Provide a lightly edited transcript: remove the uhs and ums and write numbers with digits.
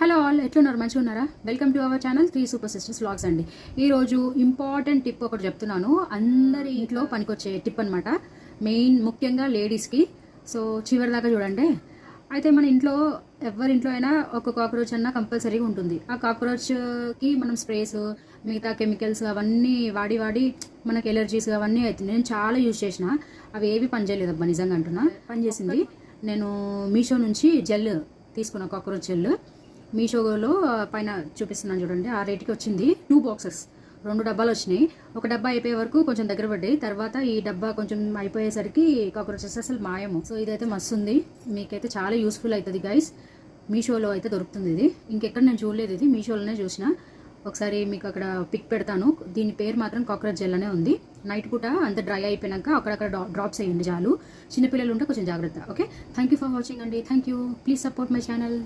Hello all, ఎట్లున్నారు? మంచిగా ఉన్నారా? Welcome to our channel 3 super sisters vlogs అండి. ఈరోజు ఇంపార్టెంట్ టిప్ ఒకటి చెప్తున్నాను. అందరి ఇంట్లో పనికొచ్చే టిప్ అనమాట. ముఖ్యంగా లేడీస్కి. సో చివరి దాకా చూడండి. అయితే మన ఇంట్లో ఎవరింట్లో అయినా ఒక కాక్రోచ్ అన్న కంపల్సరీగా ఉంటుంది. ఆ కాక్రోచ్కి మనం స్ప్రేస్, మిగతా కెమికల్స్ అవన్నీ వాడి మనకి ఎలర్జీస్ అవన్నీ అవుతుంది. నేను చాలా యూజ్ చేసిన, అవి ఏవి పనిచేయలేదబ్బా, నిజంగా అంటున్నా. పనిచేసింది. నేను మీషో నుంచి జెల్ తీసుకున్న, కాక్రోచ్ జెల్. మీషోలో పైన చూపిస్తున్నాను చూడండి, ఆ రేట్కి వచ్చింది. 2 బాక్సెస్, 2 డబ్బాలు వచ్చినాయి. ఒక డబ్బా అయిపోయే వరకు కొంచెం దగ్గర పడ్డాయి. తర్వాత ఈ డబ్బా కొంచెం అయిపోయేసరికి కాక్రోచెస్ అసలు మాయము. సో ఇదైతే మస్తు ఉంది, మీకైతే చాలా యూస్ఫుల్ అవుతుంది గైస్. మీషోలో అయితే దొరుకుతుంది ఇది. ఇంకెక్కడ నేను చూడలేదు, ఇది మీషోలోనే చూసిన. ఒకసారి మీకు అక్కడ పిక్ పెడతాను. దీని పేరు మాత్రం కాక్రోచ్ జెల్ అనే ఉంది. నైట్ పూట అంత డ్రై అయిపోయాక అక్కడక్కడ డ్రాప్స్ వేయండి చాలు. చిన్నపిల్లలు ఉంటే కొంచెం జాగ్రత్త. Okay, thank you for watching అండి. Thank you. Please support my channel.